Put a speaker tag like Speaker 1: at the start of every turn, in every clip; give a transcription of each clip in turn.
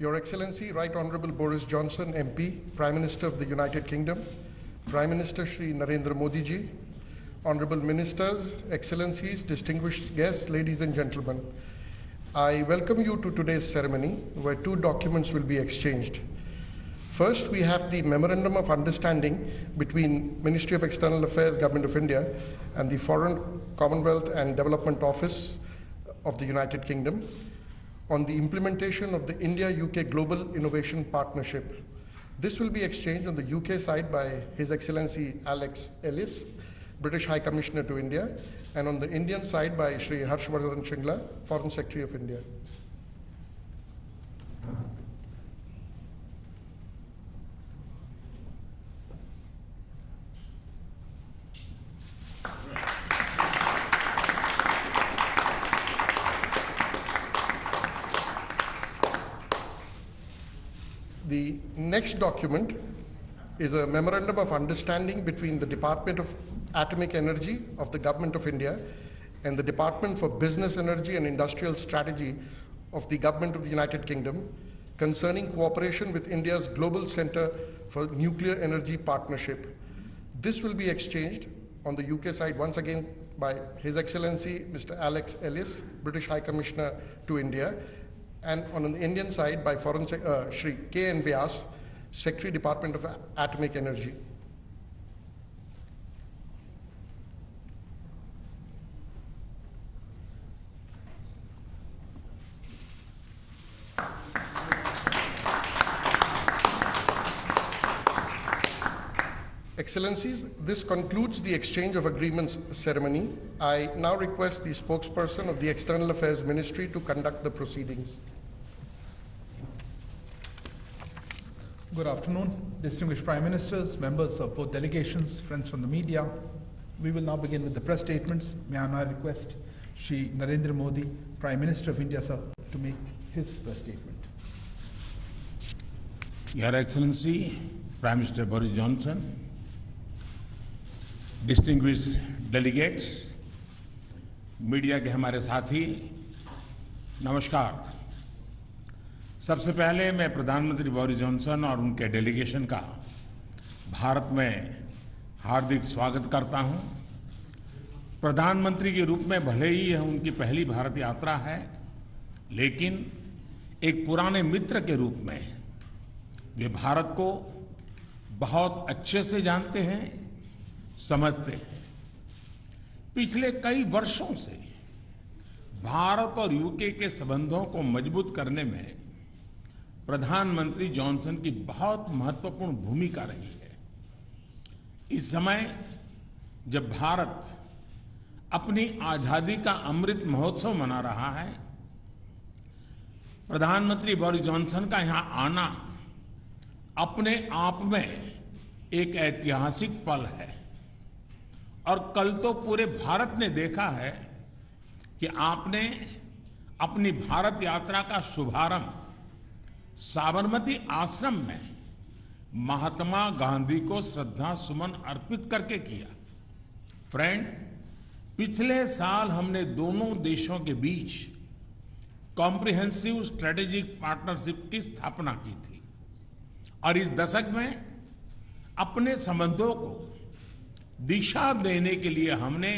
Speaker 1: Your Excellency, Right Honourable Boris Johnson, MP, Prime Minister of the United Kingdom, Prime Minister Shri Narendra Modi ji, Honourable Ministers, Excellencies, distinguished guests, ladies and gentlemen, I welcome you to today's ceremony where two documents will be exchanged. First, we have the Memorandum of Understanding between Ministry of External Affairs, Government of India and the Foreign, Commonwealth and Development Office of the United Kingdom on the implementation of the India-UK Global Innovation Partnership. This will be exchanged on the UK side by His Excellency Alex Ellis, British High Commissioner to India, and on the Indian side by Shri Harshvardhan Shringla, Foreign Secretary of India. The next document is a Memorandum of Understanding between the Department of Atomic Energy of the Government of India and the Department for Business Energy and Industrial Strategy of the Government of the United Kingdom concerning cooperation with India's Global Centre for Nuclear Energy Partnership. This will be exchanged on the UK side once again by His Excellency Mr. Alex Ellis, British High Commissioner to India, and on the Indian side by Shri K.N. Vyas, Secretary, Department of Atomic Energy. Excellencies, this concludes the exchange of agreements ceremony. I now request the spokesperson of the External Affairs Ministry to conduct the proceedings.
Speaker 2: Good afternoon, distinguished Prime Ministers, members of both delegations, friends from the media. We will now begin with the press statements. May I now request Shri Narendra Modi, Prime Minister of India, sir, to make his press statement.
Speaker 3: Your Excellency, Prime Minister Boris Johnson, distinguished delegates, media के हमारे साथी, नमस्कार। सबसे पहले मैं प्रधानमंत्री Boris Johnson और उनके डेलीगेशन का भारत में हार्दिक स्वागत करता हूं। प्रधानमंत्री के रूप में भले ही यह उनकी पहली भारत यात्रा है, लेकिन एक पुराने मित्र के रूप में वे भारत को बहुत अच्छे से जानते हैं, समझते हैं। पिछले कई वर्षों से भारत और यूके के संबंधों को मजबूत करने में प्रधानमंत्री जॉनसन की बहुत महत्वपूर्ण भूमिका रही है। इस समय जब भारत अपनी आजादी का अमृत महोत्सव मना रहा है, प्रधानमंत्री बोरिस जॉनसन का यहां आना अपने आप में एक ऐतिहासिक पल है। और कल तो पूरे भारत ने देखा है कि आपने अपनी भारत यात्रा का शुभारंभ साबरमती आश्रम में महात्मा गांधी को श्रद्धा सुमन अर्पित करके किया। फ्रेंड, पिछले साल हमने दोनों देशों के बीच कॉम्प्रिहेंसिव स्ट्रेटेजिक पार्टनरशिप की स्थापना की थी और इस दशक में अपने संबंधों को दिशा देने के लिए हमने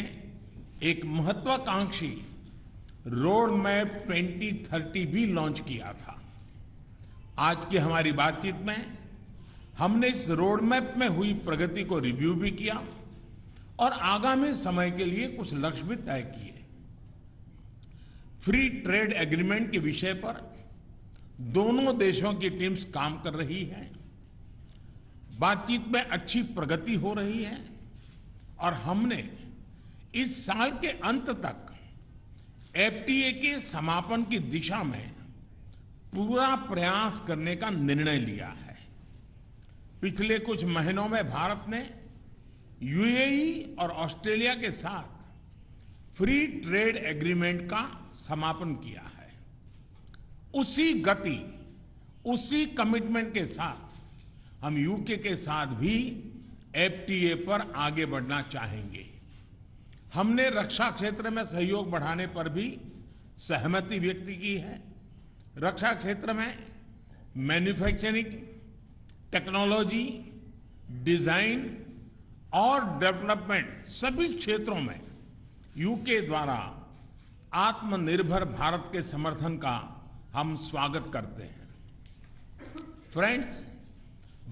Speaker 3: एक महत्वाकांक्षी रोड मैप 2030 भी लॉन्च किया था। आज की हमारी बातचीत में हमने इस रोड मैप में हुई प्रगति को रिव्यू भी किया और आगामी समय के लिए कुछ लक्ष्य भी तय किए। फ्री ट्रेड एग्रीमेंट के विषय पर दोनों देशों की टीम्स काम कर रही है। बातचीत में अच्छी प्रगति हो रही है और हमने इस साल के अंत तक एफटीए के समापन की दिशा में पूरा प्रयास करने का निर्णय लिया है। पिछले कुछ महीनों में भारत ने यूएई और ऑस्ट्रेलिया के साथ फ्री ट्रेड एग्रीमेंट का समापन किया है। उसी गति, उसी कमिटमेंट के साथ हम यूके के साथ भी एफटीए पर आगे बढ़ना चाहेंगे। हमने रक्षा क्षेत्र में सहयोग बढ़ाने पर भी सहमति व्यक्त की है। रक्षा क्षेत्र में मैन्युफैक्चरिंग, टेक्नोलॉजी, डिजाइन और डेवलपमेंट सभी क्षेत्रों में यूके द्वारा आत्मनिर्भर भारत के समर्थन का हम स्वागत करते हैं। फ्रेंड्स,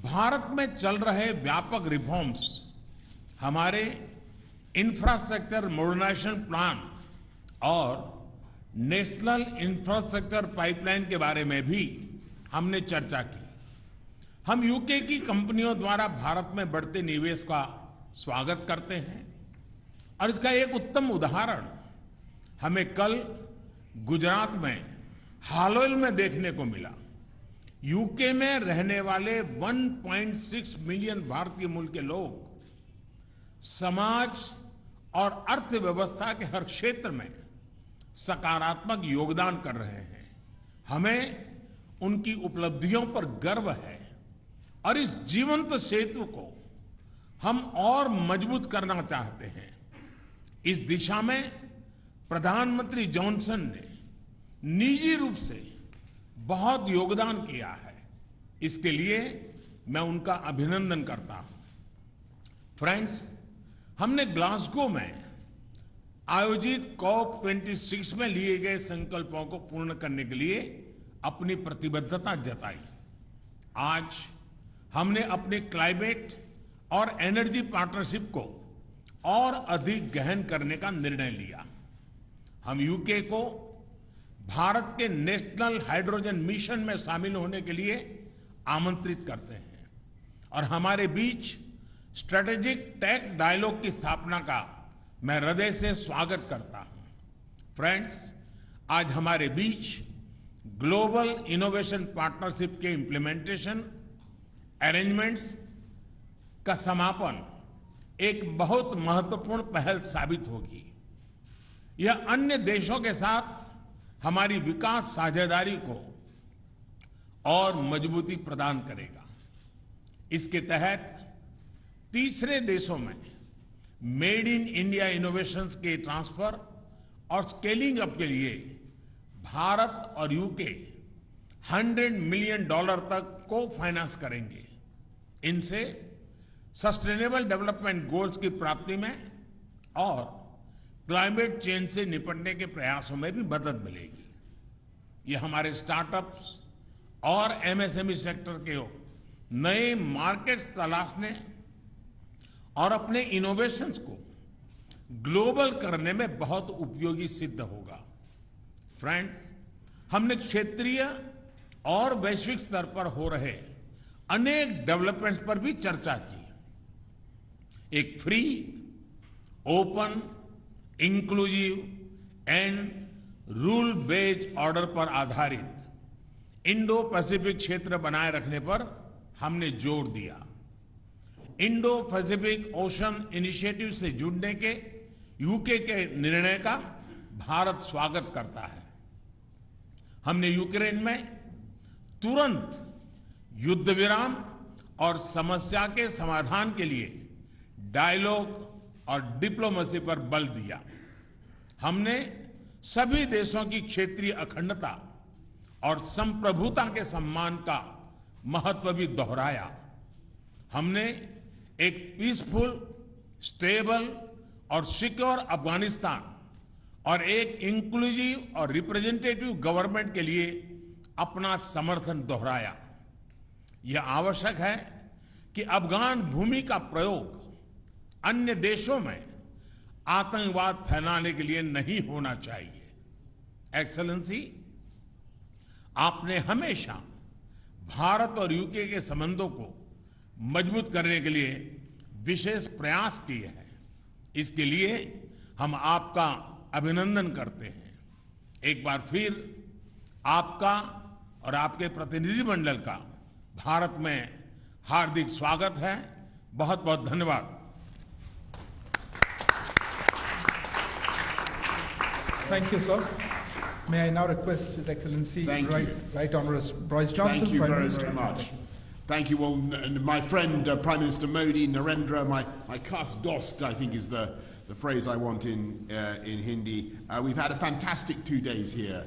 Speaker 3: भारत में चल रहे व्यापक रिफॉर्म्स हमारे इंफ्रास्ट्रक्चर मॉडर्नाइजेशन प्लान और नेशनल इंफ्रास्ट्रक्चर पाइपलाइन के बारे में भी हमने चर्चा की। हम यूके की कंपनियों द्वारा भारत में बढ़ते निवेश का स्वागत करते हैं और इसका एक उत्तम उदाहरण हमें कल गुजरात में हालोल में देखने को मिला। यूके में रहने वाले 1.6 मिलियन भारतीय मूल के लोग समाज और अर्थव्यवस्था के हर क्षेत्र में सकारात्मक योगदान कर रहे हैं। हमें उनकी उपलब्धियों पर गर्व है और इस जीवंत सेतु को हम और मजबूत करना चाहते हैं। इस दिशा में प्रधानमंत्री जॉनसन ने निजी रूप से बहुत योगदान किया है। इसके लिए मैं उनका अभिनंदन करता हूं। फ्रेंड्स, हमने ग्लासगो में आयोजित COP26 में लिए गए संकल्पों को पूर्ण करने के लिए अपनी प्रतिबद्धता जताई। आज हमने अपने क्लाइमेट और एनर्जी पार्टनरशिप को और अधिक गहन करने का निर्णय लिया। हम यूके को भारत के नेशनल हाइड्रोजन मिशन में शामिल होने के लिए आमंत्रित करते हैं और हमारे बीच स्ट्रेटेजिक टेक डायलॉग की स्थापना का मैं हृदय से स्वागत करता हूं। फ्रेंड्स, आज हमारे बीच ग्लोबल इनोवेशन पार्टनरशिप के इंप्लीमेंटेशन अरेंजमेंट्स का समापन एक बहुत महत्वपूर्ण पहल साबित होगी। यह अन्य देशों के साथ हमारी विकास साझेदारी को और मजबूती प्रदान करेगा। इसके तहत तीसरे देशों में मेड इन इंडिया इनोवेशंस के ट्रांसफर और स्केलिंग अप के लिए भारत और यूके $100 मिलियन तक को फाइनेंस करेंगे। इनसे सस्टेनेबल डेवलपमेंट गोल्स की प्राप्ति में और क्लाइमेट चेंज से निपटने के प्रयासों में भी मदद मिलेगी। ये हमारे स्टार्टअप्स और एमएसएमई सेक्टर के नए मार्केट्स तलाशने और अपने इनोवेशंस को ग्लोबल करने में बहुत उपयोगी सिद्ध होगा। फ्रेंड्स, हमने क्षेत्रीय और वैश्विक स्तर पर हो रहे अनेक डेवलपमेंट्स पर भी चर्चा की। एक free, open, inclusive and rule based order पर आधारित इंडो पैसिफिक क्षेत्र बनाए रखने पर हमने जोर दिया। इंडो पैसिफिक ओशन इनिशिएटिव से जुड़ने के यूके के निर्णय का भारत स्वागत करता है। हमने यूक्रेन में तुरंत युद्ध विराम और समस्या के समाधान के लिए डायलॉग और डिप्लोमेसी पर बल दिया। हमने सभी देशों की क्षेत्रीय अखंडता और संप्रभुता के सम्मान का महत्व भी दोहराया। हमने एक पीसफुल, स्टेबल और सिक्योर अफगानिस्तान और एक इंक्लूसिव और रिप्रेजेंटेटिव गवर्नमेंट के लिए अपना समर्थन दोहराया। यह आवश्यक है कि अफगान भूमि का प्रयोग अन्य देशों में आतंकवाद फैलाने के लिए नहीं होना चाहिए। एक्सेलेंसी, आपने हमेशा भारत और यूके के संबंधों को मजबूत करने के लिए विशेष प्रयास किए हैं। इसके लिए हम आपका अभिनंदन करते हैं। एक बार फिर आपका और आपके प्रतिनिधिमंडल का भारत में हार्दिक स्वागत है। बहुत बहुत धन्यवाद।
Speaker 2: Thank you, sir. May I now request His Excellency Right Honourable Boris Johnson.
Speaker 4: Thank you
Speaker 2: Prime
Speaker 4: very,
Speaker 2: Minister
Speaker 4: very
Speaker 2: of
Speaker 4: much.
Speaker 2: India.
Speaker 4: Thank you. Well, my friend Prime Minister Modi, Narendra, my khas dost, I think is the phrase I want in Hindi. We've had a fantastic 2 days here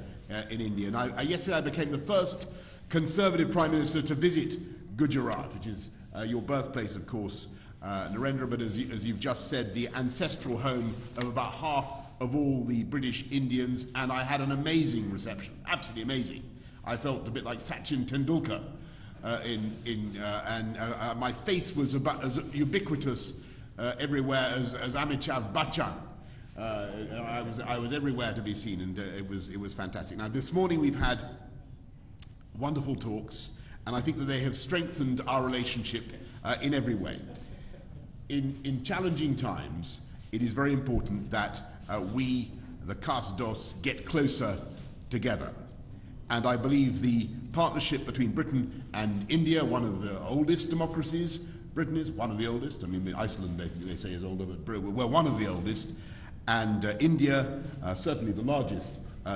Speaker 4: in India. And yesterday I became the first Conservative Prime Minister to visit Gujarat, which is your birthplace, of course, Narendra, but as you've just said, the ancestral home of about half of all the British Indians, and I had an amazing reception, absolutely amazing. I felt a bit like Sachin Tendulkar, and my face was about as ubiquitous everywhere as Amitabh Bachchan. I was everywhere to be seen, and it was fantastic. Now, this morning we've had wonderful talks, and I think that they have strengthened our relationship in every way. In challenging times, it is very important that we, the Cas Dos, get closer together. And I believe the partnership between Britain and India, one of the oldest democracies, Britain is one of the oldest, I mean Iceland they say is older, but we're one of the oldest, and India, certainly the largest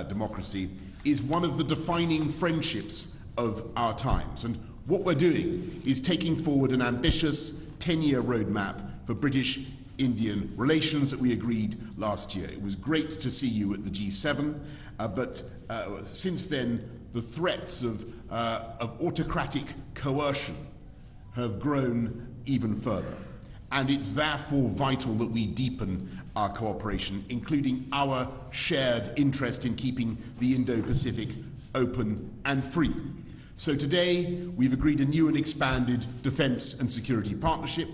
Speaker 4: democracy, is one of the defining friendships of our times. And what we're doing is taking forward an ambitious 10-year roadmap for British-Indian relations that we agreed last year. It was great to see you at the G7, but since then the threats of autocratic coercion have grown even further. And it's therefore vital that we deepen our cooperation, including our shared interest in keeping the Indo-Pacific open and free. So today, we've agreed a new and expanded defence and security partnership,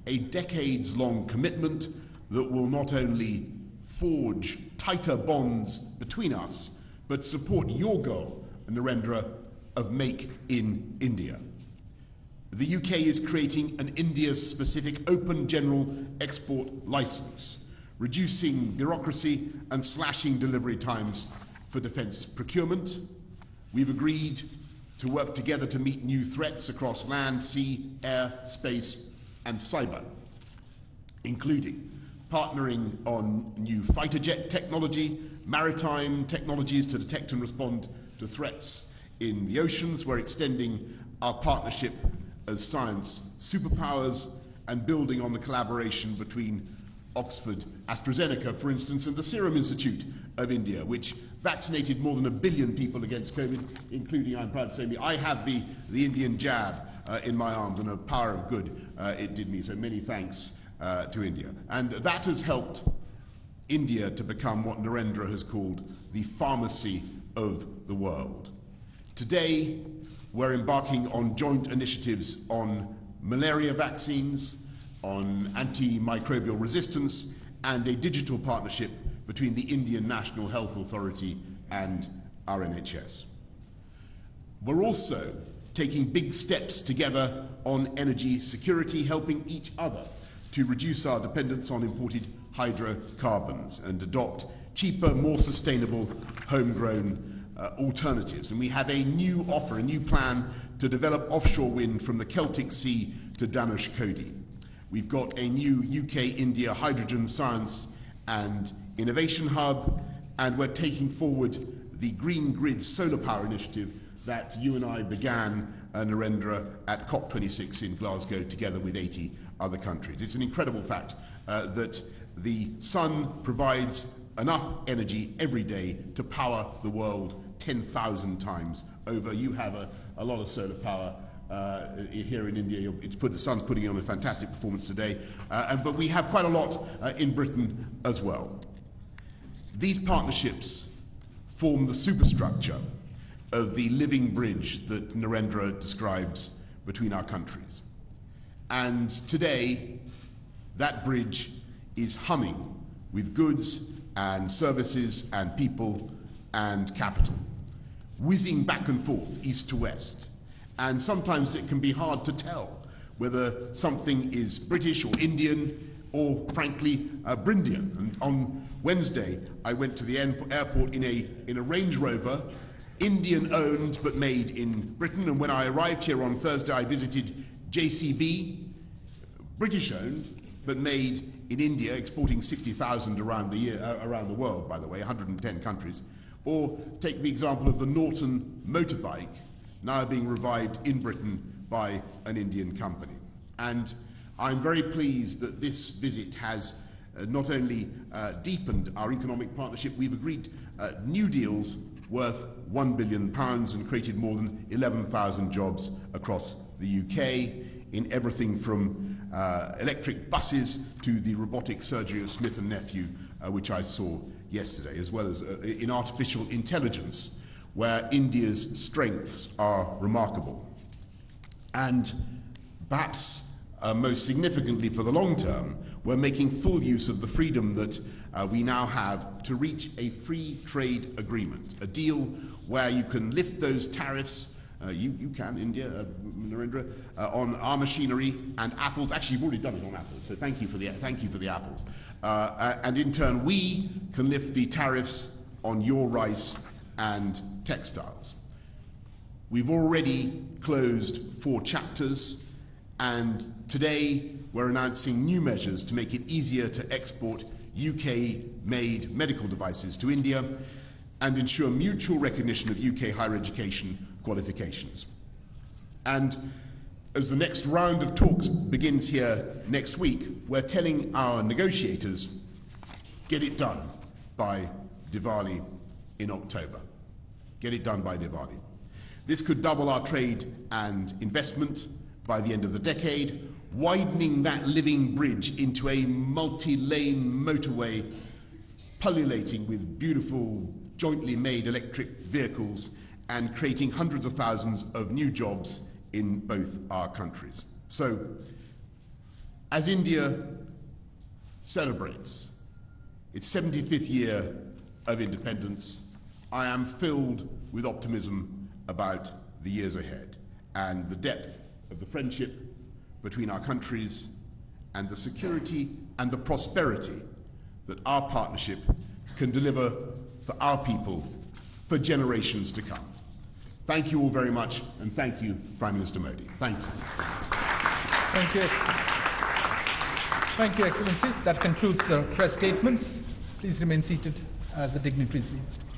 Speaker 4: a decades-long commitment that will not only forge tighter bonds between us, but support your goal, Narendra, of Make in India. The UK is creating an India-specific open general export licence, reducing bureaucracy and slashing delivery times for defence procurement. We've agreed to work together to meet new threats across land, sea, air, space and cyber, including partnering on new fighter jet technology, maritime technologies to detect and respond to threats in the oceans. We're extending our partnership as science superpowers and building on the collaboration between Oxford AstraZeneca, for instance, and the Serum Institute of India, which vaccinated more than 1 billion people against COVID, including, I'm proud to say, me. I have the Indian jab in my arms, and a power of good it did me. So many thanks to India. And that has helped India to become what Narendra has called the pharmacy of the world. Today, we're embarking on joint initiatives on malaria vaccines, on antimicrobial resistance, and a digital partnership between the Indian National Health Authority and our NHS. We're also taking big steps together on energy security, helping each other to reduce our dependence on imported hydrocarbons and adopt cheaper, more sustainable, homegrown alternatives. And we have a new offer, a new plan to develop offshore wind from the Celtic Sea to Dhanushkodi. We've got a new UK-India hydrogen science and innovation hub, and we're taking forward the Green Grid solar power initiative that you and I began, Narendra, at COP26 in Glasgow together with 80 other countries. It's an incredible fact that the sun provides enough energy every day to power the world 10,000 times over. You have a lot of solar power here in India. The sun's putting on a fantastic performance today, but we have quite a lot in Britain as well. These partnerships form the superstructure of the living bridge that Narendra describes between our countries. And today, that bridge is humming with goods and services and people and capital, whizzing back and forth, east to west. And sometimes it can be hard to tell whether something is British or Indian or, frankly, Brindian. And on Wednesday, I went to the airport in a Range Rover, Indian-owned but made in Britain. And when I arrived here on Thursday, I visited JCB, British-owned but made in India, exporting 60,000 around the world, by the way, 110 countries. Or take the example of the Norton motorbike, now being revived in Britain by an Indian company. And I'm very pleased that this visit has not only deepened our economic partnership, we've agreed new deals worth £1 billion and created more than 11,000 jobs across the UK in everything from electric buses to the robotic surgery of Smith & Nephew, which I saw yesterday, as well as in artificial intelligence, where India's strengths are remarkable. And perhaps most significantly for the long term, we're making full use of the freedom that we now have to reach a free trade agreement, a deal where you can lift those tariffs, you can, India, Narendra, on our machinery and apples. Actually, you've already done it on apples, so thank you for the apples. And in turn, we can lift the tariffs on your rice and textiles. We've already closed 4 chapters, and today we're announcing new measures to make it easier to export UK-made medical devices to India and ensure mutual recognition of UK higher education qualifications. And as the next round of talks begins here next week, we're telling our negotiators, get it done by Diwali in October. Get it done by Diwali. This could double our trade and investment by the end of the decade, widening that living bridge into a multi-lane motorway pullulating with beautiful jointly made electric vehicles and creating hundreds of thousands of new jobs in both our countries. So, as India celebrates its 75th year of independence, I am filled with optimism about the years ahead and the depth of the friendship between our countries and the security and the prosperity that our partnership can deliver for our people for generations to come. Thank you all very much, and thank you, Prime Minister Modi. Thank you.
Speaker 2: Thank you. Thank you, Excellency. That concludes the press statements. Please remain seated as the dignitaries leave.